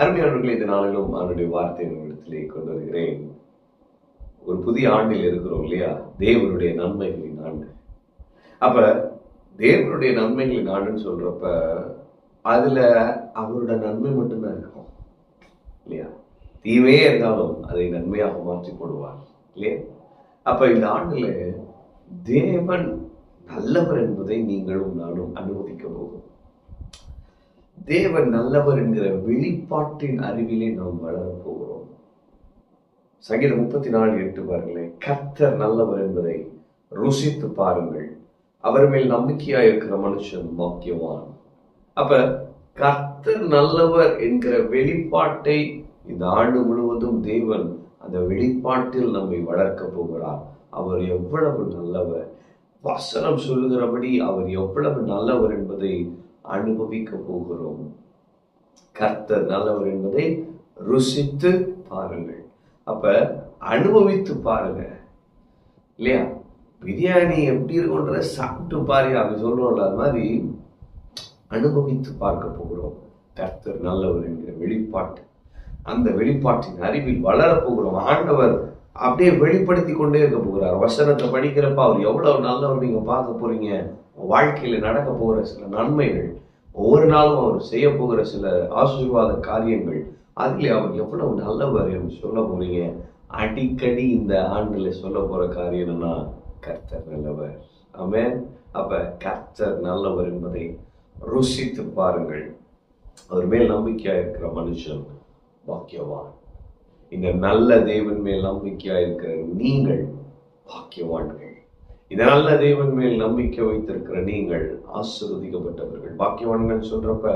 அருமையானவர்களே, இந்த நாளிலும் அவருடைய வார்த்தை இடத்திலே கொண்டு வருகிறேன். ஒரு புதிய ஆண்டில் இருக்கிறோம் இல்லையா? தேவனுடைய நன்மைகளின் ஆண்டு. அப்ப தேவனுடைய நன்மைகளின் ஆண்டுன்னு சொல்றப்ப அதுல அவரோட நன்மை மட்டும்தான் இருக்கும் இல்லையா? தீமையே இருந்தாலும் அதை நன்மையாக மாற்றி போடுவார் இல்லையா? அப்ப இந்த ஆண்டுல தேவன் நல்லவர் என்பதை நீங்களும் நானும் அனுபவிக்க போகும். தேவன் நல்லவர் என்கிற வெளிப்பாட்டின் அறிவிலே நாம் வளரப் போகிறோம். சங்கீதம் 34:8 பாருங்களேன். கர்த்தர் நல்லவர் என்பதை ருசித்து பாருங்கள், அவர் மேல் நம்பிக்கையா இருக்கிற மனுஷன் பாக்கியவான். அப்ப கர்த்தர் நல்லவர் என்கிற வெளிப்பாட்டை இந்த ஆண்டு முழுவதும் தேவன் அந்த வெளிப்பாட்டில் நம்மை வளர்க்க போகிறார். அவர் எவ்வளவு நல்லவர், வசனம் சொல்லுகிறபடி அவர் எவ்வளவு நல்லவர் என்பதை அனுபவிக்க போகிறோம். கர்த்தர் நல்லவர் என்பதை ருசித்து பாருங்கள். அப்ப அனுபவித்து பாருங்க இல்லையா? பிரியாணி எப்படி இருக்கும்ன்றத சாப்பிட்டு பாரு அப்படி சொல்றோம்ல, அது மாதிரி அனுபவித்து பார்க்க போகிறோம். கர்த்தர் நல்லவர் என்கிற வெளிப்பாட்டு, அந்த வெளிப்பாட்டின் அறிவில் வளரப் போகிறோம். ஆண்டவர் அப்படியே வெளிப்படுத்தி கொண்டே இருக்க போகிறார். வசனத்தை படிக்கிறப்ப அவர் எவ்வளவு நல்லவர் நீங்க பார்க்க போறீங்க. வாழ்க்கையில நடக்க போகிற சில நன்மைகள், ஒவ்வொரு நாளும் அவர் செய்ய போகிற சில ஆசீர்வாத காரியங்கள், அதுல அவர் எவ்வளவு நல்லவர் என்று சொல்ல போறீங்க. அடிக்கடி இந்த ஆண்டுல சொல்ல போற காரியம் என்னன்னா, கர்த்தர் நல்லவர். ஆமென். அப்ப கர்த்தர் நல்லவர் என்பதை ருசித்து பாருங்கள். அவர் மேல் நம்பிக்கையா இருக்கிற மனுஷன் பாக்கியவான். இந்த நல்ல தேவன் மேல் நம்பிக்கையா இருக்கிற நீங்கள் பாக்கியவான்கள். இந்த நல்ல தேவன் மேல் நம்பிக்கை வைத்திருக்கிற நீங்கள் ஆசீர்வதிக்கப்பட்டவர்கள். பாக்கியவான்கள் சொல்றப்ப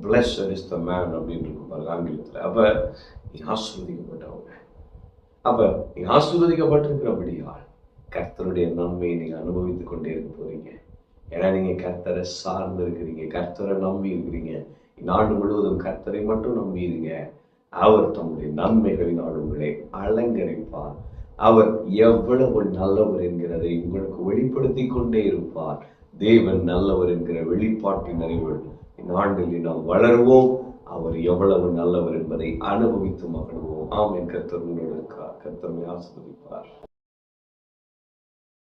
blessed is the man அப்படின்னு இருக்கு பாருங்க ஆங்கிலத்துல. அப்ப நீங்க ஆசீர்வதிக்கப்பட்டவங்க. அப்ப நீங்க ஆசீர்வதிக்கப்பட்டிருக்கிறபடியால் கர்த்தருடைய நன்மையை நீங்க அனுபவித்துக் கொண்டே இருக்க போறீங்க. ஏன்னா நீங்க கர்த்தரை சார்ந்து இருக்கிறீங்க, கர்த்தரை நம்பி இருக்கிறீங்க. இந்த ஆண்டு முழுவதும் கர்த்தரை மட்டும் நம்பிடுங்க. அவர் தம்முடைய நன்மைகளினால் உங்களை அலங்கரிப்பார். அவர் எவ்வளவு நல்லவர் என்கிறதை உங்களுக்கு வெளிப்படுத்தி கொண்டே இருப்பார். தேவன் நல்லவர் என்கிற வெளிப்பாட்டின் அறிவு இந்த ஆண்டில் நாம் வளருவோம். அவர் எவ்வளவு நல்லவர் என்பதை அனுபவித்து மகிழ்வோம். ஆமென். கர்த்தர் உங்களோடு இருக்கிறார். கர்த்தரை ஆசீர்வதிப்பார்.